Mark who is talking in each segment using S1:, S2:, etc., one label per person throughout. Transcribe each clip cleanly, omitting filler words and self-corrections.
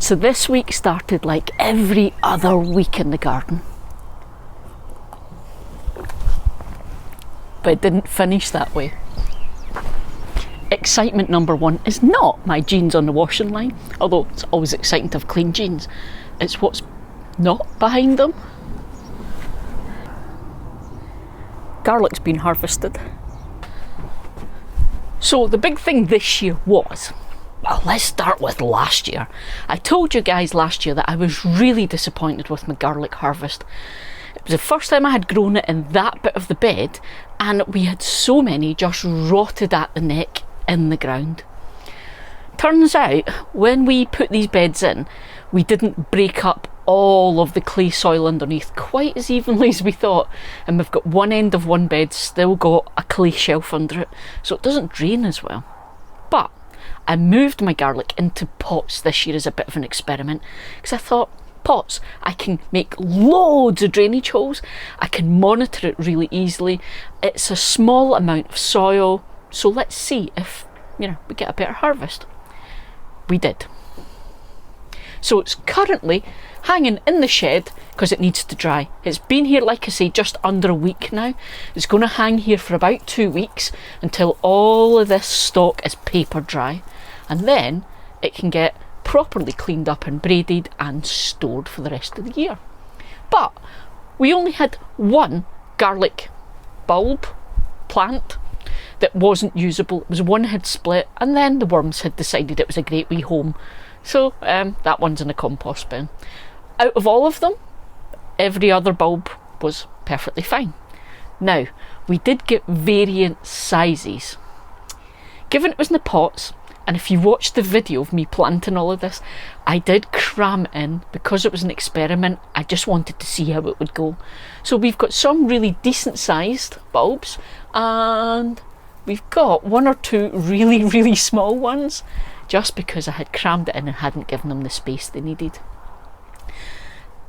S1: So this week started like every other week in the garden. But it didn't finish that way. Excitement number one is not my jeans on the washing line, although it's always exciting to have clean jeans. It's what's not behind them. Garlic's been harvested. So the big thing this year was, well, let's start with last year. I told you guys last year that I was really disappointed with my garlic harvest. It was the first time I had grown it in that bit of the bed, and we had so many just rotted at the neck in the ground. Turns out, when we put these beds in, we didn't break up all of the clay soil underneath quite as evenly as we thought, and we've got one end of one bed still got a clay shelf under it, so it doesn't drain as well. But I moved my garlic into pots this year as a bit of an experiment, because I thought, pots, I can make loads of drainage holes, I can monitor it really easily, it's a small amount of soil, so let's see if, we get a better harvest. We did. So it's currently hanging in the shed because it needs to dry. It's been here, like I say, just under a week now. It's going to hang here for about 2 weeks until all of this stock is paper dry, and then it can get properly cleaned up and braided and stored for the rest of the year. But we only had one garlic bulb plant that wasn't usable. It was one had split, and then the worms had decided it was a great wee home, so that one's in a compost bin. Out of all of them, every other bulb was perfectly fine. Now, we did get variant sizes. Given it was in the pots, and if you watched the video of me planting all of this, I did cram in, because it was an experiment, I just wanted to see how it would go. So we've got some really decent sized bulbs, and we've got one or two really, really small ones, just because I had crammed it in and hadn't given them the space they needed.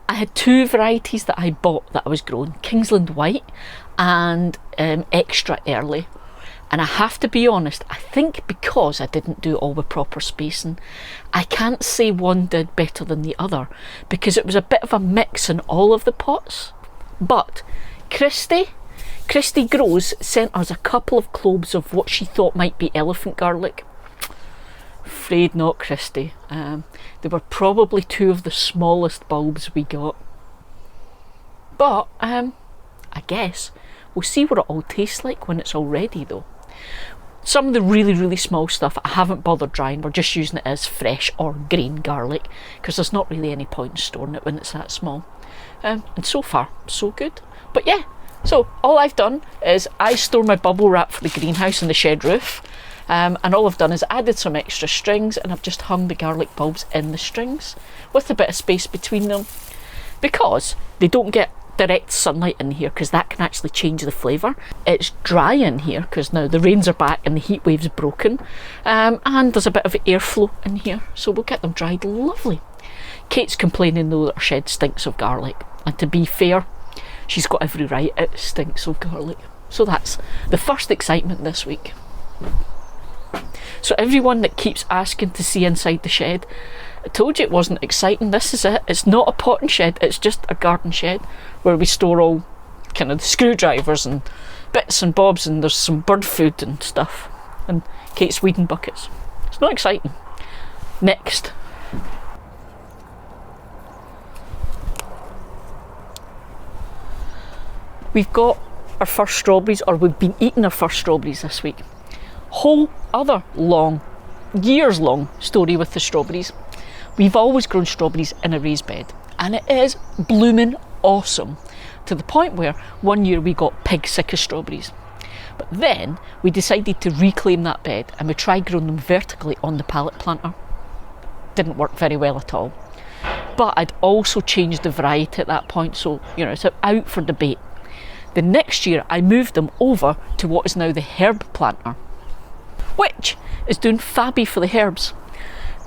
S1: I had two varieties that I bought that I was growing, Kingsland White and Extra Early. And I have to be honest, I think because I didn't do all the proper spacing, I can't say one did better than the other, because it was a bit of a mix in all of the pots. But Christy Grows sent us a couple of cloves of what she thought might be elephant garlic. Afraid not, Christy. They were probably two of the smallest bulbs we got. But I guess we'll see what it all tastes like when it's all ready though. Some of the really, really small stuff I haven't bothered drying. We're just using it as fresh or green garlic, because there's not really any point in storing it when it's that small. And so far, so good. But yeah, so all I've done is I store my bubble wrap for the greenhouse in the shed roof. And all I've done is added some extra strings, and I've just hung the garlic bulbs in the strings with a bit of space between them, because they don't get direct sunlight in here, because that can actually change the flavour. It's dry in here because now the rains are back and the heat wave's broken, and there's a bit of airflow in here, so we'll get them dried lovely. Kate's complaining though that her shed stinks of garlic, and to be fair, she's got every right, it stinks of garlic. So that's the first excitement this week. So everyone that keeps asking to see inside the shed, I told you it wasn't exciting. This is it. It's not a potting shed, it's just a garden shed where we store all kind of the screwdrivers and bits and bobs, and there's some bird food and stuff, and Kate's weeding buckets. It's not exciting. Next. We've got our first strawberries, or we've been eating our first strawberries this week. Whole other long, years long story with the strawberries. We've always grown strawberries in a raised bed, and it is blooming awesome, to the point where one year we got pig sick of strawberries. But then we decided to reclaim that bed, and we tried growing them vertically on the pallet planter. Didn't work very well at all. But I'd also changed the variety at that point, so it's out for debate. The next year I moved them over to what is now the herb planter, which is doing fabby for the herbs.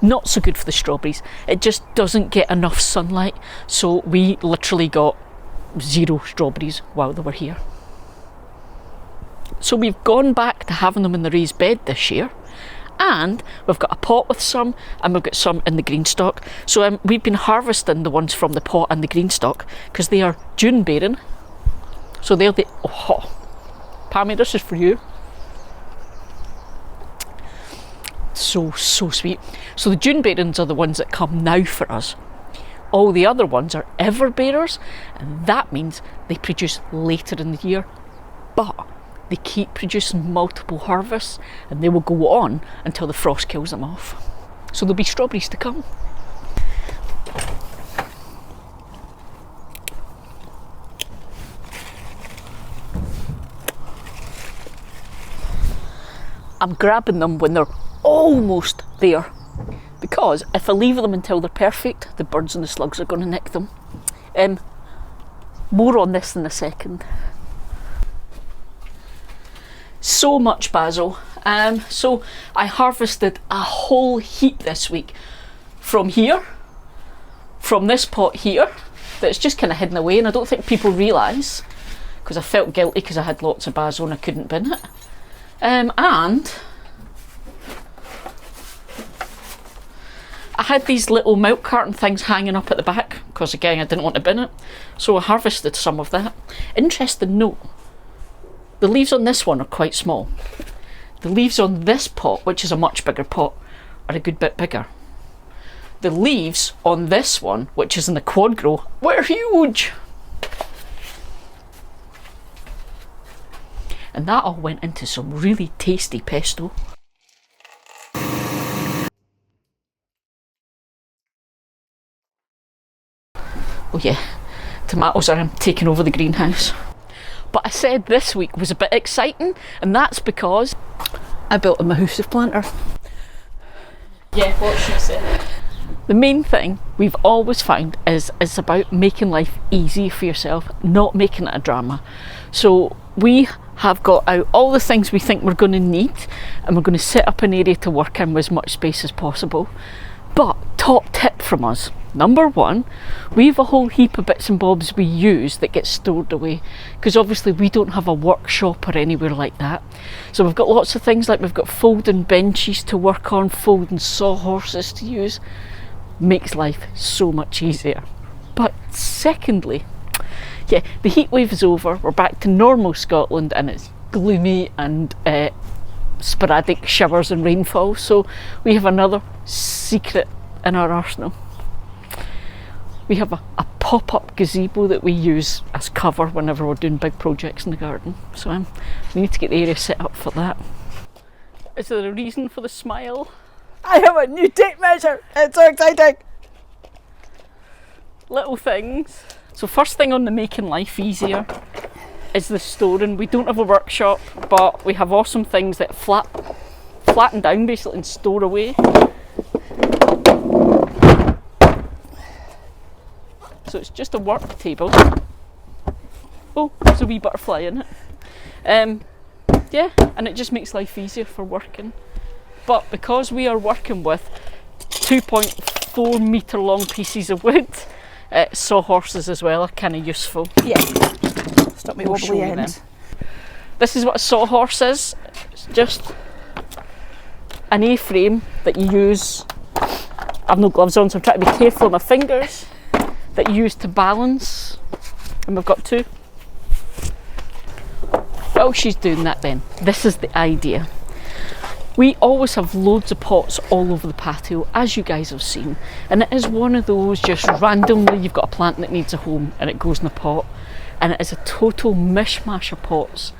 S1: Not so good for the strawberries. It just doesn't get enough sunlight, so we literally got 0 strawberries while they were here. So we've gone back to having them in the raised bed this year, And we've got a pot with some, and we've got some in the green stock. So we've been harvesting the ones from the pot and the green stock because they are June bearing. So they're the, oh, Pammy, this is for you. So sweet. So the June bearings are the ones that come now for us. All the other ones are ever bearers, and that means they produce later in the year. But they keep producing multiple harvests, and they will go on until the frost kills them off. So there'll be strawberries to come. I'm grabbing them when they're almost there, because if I leave them until they're perfect, the birds and the slugs are going to nick them. More on this in a second. So much basil. So I harvested a whole heap this week from here, from this pot here, that's just kind of hidden away, and I don't think people realise, because I felt guilty because I had lots of basil and I couldn't bin it. And I had these little milk carton things hanging up at the back because again I didn't want to bin it, so I harvested some of that. Interesting note, the leaves on this one are quite small. The leaves on this pot, which is a much bigger pot, are a good bit bigger. The leaves on this one, which is in the quad grow, were huge. And that all went into some really tasty pesto. Oh yeah, tomatoes are taking over the greenhouse. But I said this week was a bit exciting, and that's because I built a house planter. Yeah, what she said. The main thing we've always found is it's about making life easy for yourself, not making it a drama. So we have got out all the things we think we're going to need, and we're going to set up an area to work in with as much space as possible. But top tip from us, number one, we have a whole heap of bits and bobs we use that get stored away, because obviously we don't have a workshop or anywhere like that. So we've got lots of things, like we've got folding benches to work on, folding sawhorses to use. Makes life so much easier. But secondly, yeah, the heat wave is over, we're back to normal Scotland, and it's gloomy and sporadic showers and rainfall, so we have another secret in our arsenal. We have a pop-up gazebo that we use as cover whenever we're doing big projects in the garden, so we need to get the area set up for that. Is there a reason for the smile?
S2: I have a new tape measure, it's so exciting!
S1: Little things. So first thing on the making life easier is the storing. We don't have a workshop, but we have awesome things that flatten down basically and store away. So it's just a work table. Oh, there's a wee butterfly in it. Yeah, and it just makes life easier for working. But because we are working with 2.4 metre long pieces of wood, sawhorses as well are kind of useful.
S2: Yeah. Stop me wobbly end.
S1: This is what a sawhorse is. It's just an A-frame that you use. I've no gloves on, so I'm trying to be careful with my fingers. That you use to balance. And we've got two. While she's doing that then, this is the idea. We always have loads of pots all over the patio, as you guys have seen, and it is one of those just randomly you've got a plant that needs a home and it goes in a pot, and it is a total mishmash of pots,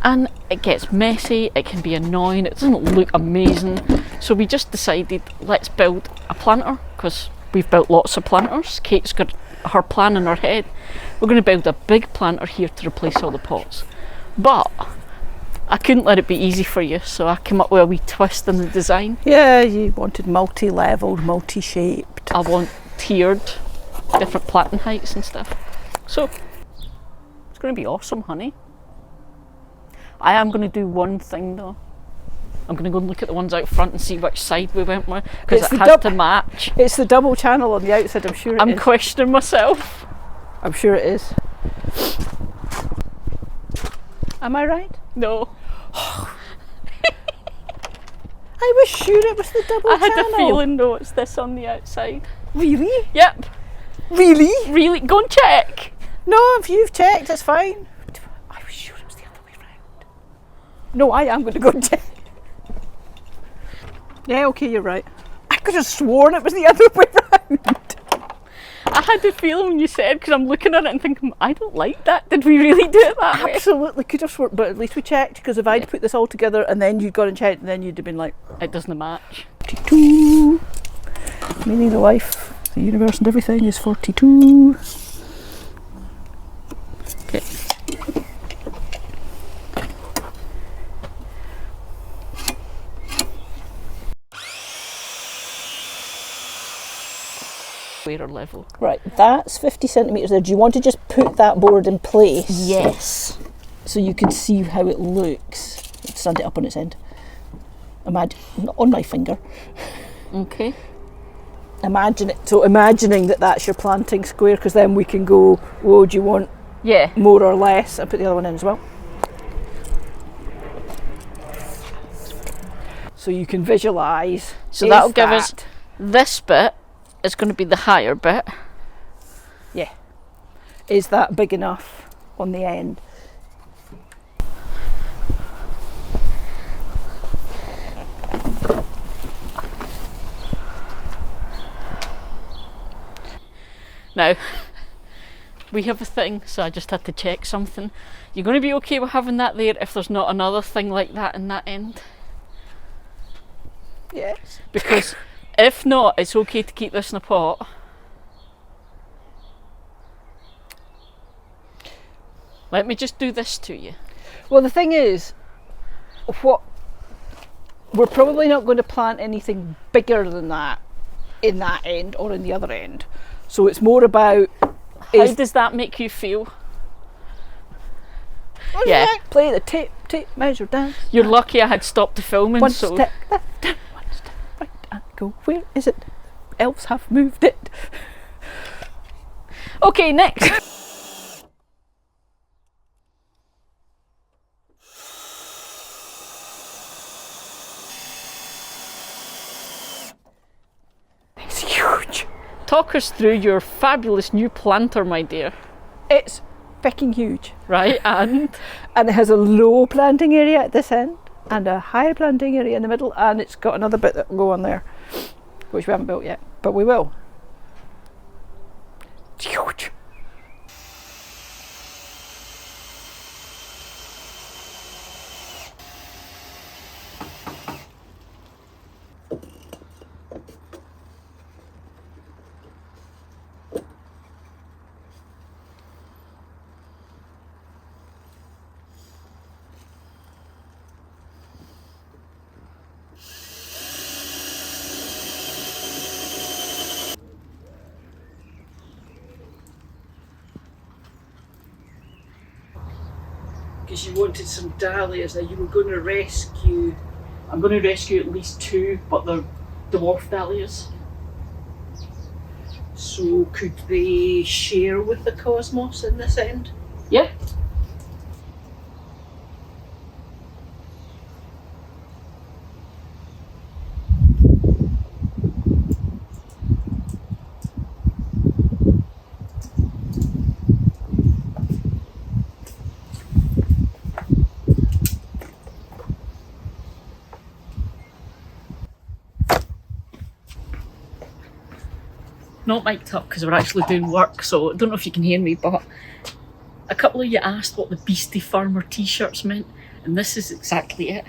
S1: and it gets messy, it can be annoying, it doesn't look amazing. So we just decided, let's build a planter, because we've built lots of planters. Kate's got her plan in her head. We're going to build a big planter here to replace all the pots, but I couldn't let it be easy for you, so I came up with a wee twist in the design.
S2: Yeah, you wanted multi-leveled, multi-shaped.
S1: I want tiered, different planting heights and stuff. So, it's going to be awesome, honey. I am going to do one thing though. I'm going to go and look at the ones out front and see which side we went with, because it has to match.
S2: It's the double channel on the outside, I'm sure it is.
S1: I'm questioning myself.
S2: I'm sure it is. Am I right?
S1: No.
S2: I was sure it was the double
S1: I had
S2: channel.
S1: a feeling though it's this on the outside.
S2: Really?
S1: Yep.
S2: Really?
S1: Really? Go and check.
S2: No, if you've checked, it's fine. I was sure it was the other way round. No, I am going to go and check. Yeah, okay, you're right. I could have sworn it was the other way round.
S1: I had a feeling when you said, because I'm looking at it and thinking, I don't like that. Did we really do it that way?
S2: Absolutely could have sworn, but at least we checked, because if I'd put this all together and then you'd gone and checked, then you'd have been like,
S1: It doesn't match.
S2: 42. Meaning the life, the universe and everything is 42.
S1: Okay. Square level.
S2: Right, that's 50 centimetres there. Do you want to just put that board in place?
S1: Yes.
S2: So you can see how it looks. Stand it up on its end. Imagine, on my finger.
S1: Okay.
S2: Imagine it. So imagining that that's your planting square, because then we can go, oh, do you want
S1: Yeah.
S2: more or less? And put the other one in as well. So you can visualise.
S1: So that'll give us this bit is going to be the higher bit.
S2: Yeah. Is that big enough on the end?
S1: Now, we have a thing, so I just had to check something. You're going to be okay with having that there if there's not another thing like that in that end?
S2: Yes.
S1: Because if not, it's okay to keep this in a pot. Let me just do this to you.
S2: Well, the thing is, what we're probably not going to plant anything bigger than that in that end or in the other end. So it's more about
S1: How does that make you feel? Yeah.
S2: Play the tape measure down.
S1: You're lucky I had stopped the filming.
S2: One
S1: so
S2: step left, one step right, and go. Where is it? Elves have moved it.
S1: Okay, next.
S2: It's huge.
S1: Talk us through your fabulous new planter, my dear.
S2: It's fucking huge.
S1: Right, and
S2: And it has a low planting area at this end and a high planting area in the middle, and it's got another bit that will go on there, which we haven't built yet, but we will. It's huge. Because you wanted some dahlias, now you were going to rescue.
S1: I'm going to rescue at least 2, but they're dwarf dahlias.
S2: So could they share with the cosmos in this end?
S1: Yeah. Not mic'd up because we're actually doing work, so I don't know if you can hear me, but a couple of you asked what the Beastie Farmer t-shirts meant, and this is exactly it.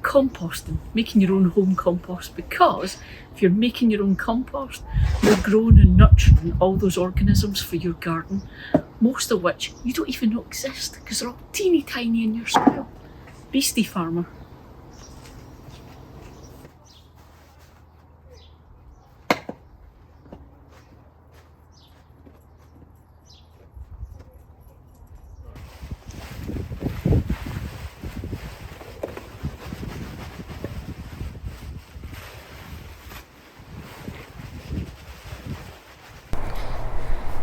S1: Composting, making your own home compost, because if you're making your own compost, you're growing and nurturing all those organisms for your garden, most of which you don't even know exist because they're all teeny tiny in your soil. Beastie Farmer.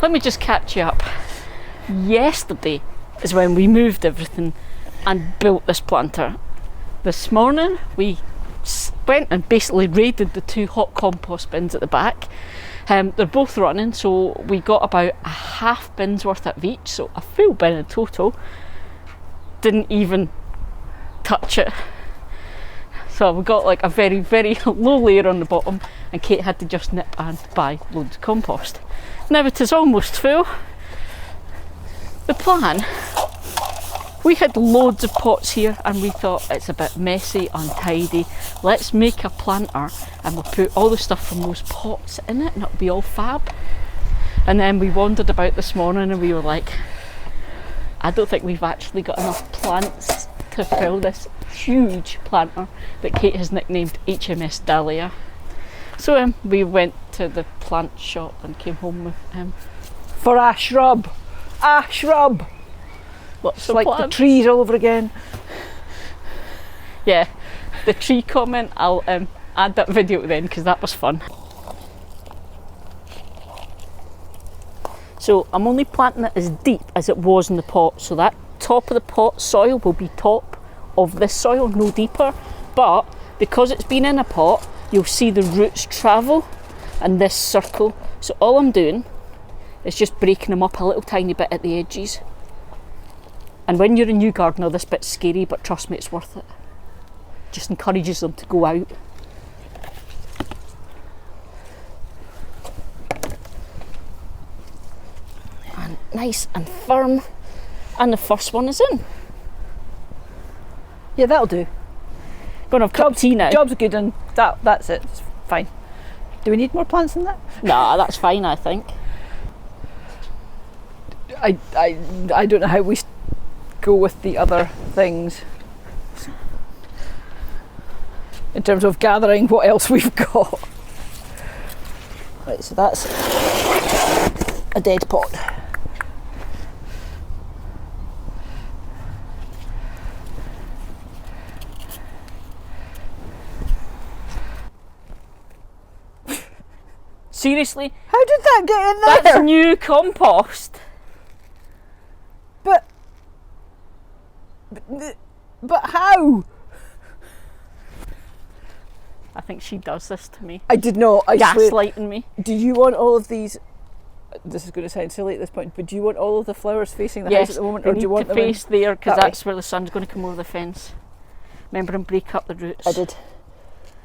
S1: Let me just catch you up. Yesterday is when we moved everything and built this planter. This morning we went and basically raided the 2 hot compost bins at the back. They're both running, so we got about a half bin's worth of each, so a full bin in total. Didn't even touch it. So we got like a very, very low layer on the bottom, and Kate had to just nip and buy loads of compost. Now it is almost full. The plan, we had loads of pots here and we thought it's a bit messy, untidy. Let's make a planter and we'll put all the stuff from those pots in it and it'll be all fab. And then we wandered about this morning and we were like, I don't think we've actually got enough plants to fill this huge planter that Kate has nicknamed HMS Dahlia. So we went to the plant shop and came home with
S2: For a shrub. A shrub.
S1: lots
S2: It's
S1: of
S2: like
S1: plants.
S2: the trees all over again.
S1: Yeah, the tree comment, I'll add that video then because that was fun. So I'm only planting it as deep as it was in the pot, so that top of the pot soil will be top of this soil, no deeper. But because it's been in a pot, you'll see the roots travel and this circle. So all I'm doing is just breaking them up a little tiny bit at the edges. And when you're a new gardener, this bit's scary, but trust me, it's worth it. Just encourages them to go out. And nice and firm. And the first one is in.
S2: Yeah, that'll do.
S1: Gonna have a cup of tea now.
S2: Job's good, and that's it. It's fine. Do we need more plants than that?
S1: Nah, that's fine, I think.
S2: I don't know how we go with the other things in terms of gathering what else we've got. Right, so that's a dead pot.
S1: Seriously?
S2: How did that get in there?
S1: That's new compost.
S2: But how?
S1: I think she does this to me.
S2: I did not. I swear.
S1: Gaslighting me.
S2: Do you want all of these? This is going to sound silly at this point, but do you want all of the flowers facing the house at the moment,
S1: they
S2: or do you
S1: need
S2: want
S1: to
S2: them
S1: face there because
S2: that way?
S1: that's where the sun's going to come over the fence. Remember and break up the roots.
S2: I did.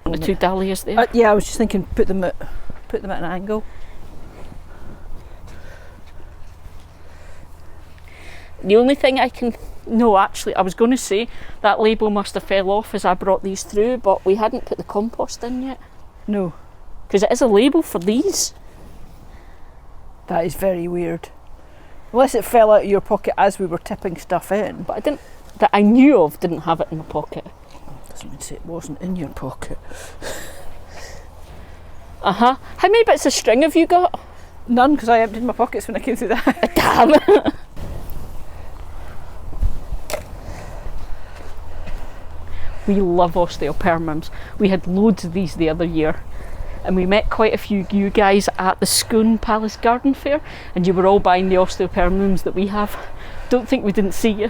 S1: And the 2 dahlias there.
S2: Yeah, I was just thinking, put them at an angle.
S1: The only thing I can... No, actually, I was going to say that label must have fell off as I brought these through, but we hadn't put the compost in yet.
S2: No,
S1: Because it is a label for these.
S2: that is very weird. Unless it fell out of your pocket as we were tipping stuff in.
S1: But I didn't... That I knew of didn't have it in my pocket.
S2: Doesn't mean to say it wasn't in your pocket.
S1: Uh-huh. How many bits of string have you got?
S2: None, because I emptied my pockets when I came through that.
S1: Damn it. We love osteopermums. We had loads of these the other year. And we met quite a few of you guys at the Scone Palace Garden Fair, and you were all buying the osteopermums that we have. Don't think we didn't see you.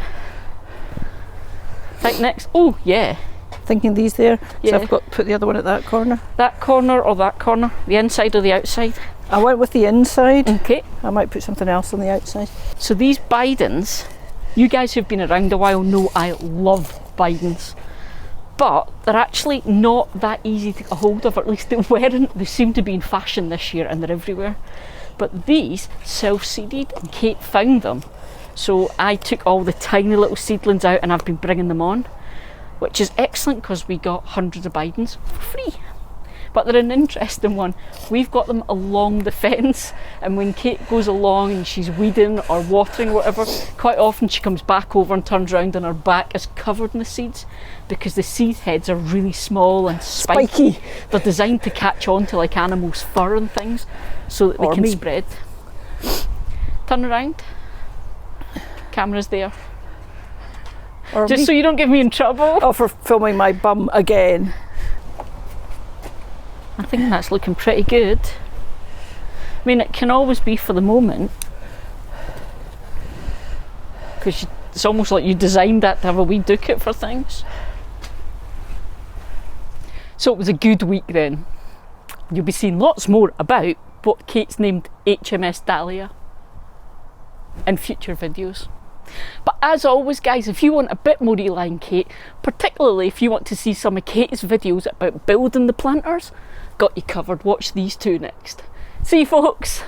S1: Think next. Oh, yeah.
S2: Thinking these there.
S1: Yeah.
S2: So I've got to put the other one at that corner.
S1: That corner or that corner? The inside or the outside?
S2: I went with the inside.
S1: Okay.
S2: I might put something else on the outside.
S1: So these Bidens, you guys who've been around a while know I love Bidens. But they're actually not that easy to get a hold of, or at least they weren't. They seem to be in fashion this year and they're everywhere. But these self-seeded, and Kate found them. So I took all the tiny little seedlings out and I've been bringing them on, which is excellent because we got hundreds of Bidens for free. But they're an interesting one. We've got them along the fence, and when Kate goes along and she's weeding or watering or whatever, quite often she comes back over and turns around and her back is covered in the seeds because the seed heads are really small and spiky. They're designed to catch on to like animals' fur and things so that they
S2: Or
S1: can
S2: me.
S1: spread. Turn around. Camera's there.
S2: Or
S1: Just
S2: me.
S1: so you don't get me in trouble.
S2: Oh, for filming my bum again.
S1: I think that's looking pretty good. I mean, it can always be for the moment, because it's almost like you designed that to have a wee dooket for things. So it was a good week then. You'll be seeing lots more about what Kate's named HMS Dahlia in future videos. But as always guys, if you want a bit more Eli and Kate, particularly if you want to see some of Kate's videos about building the planters, got you covered. Watch these two next. See you folks.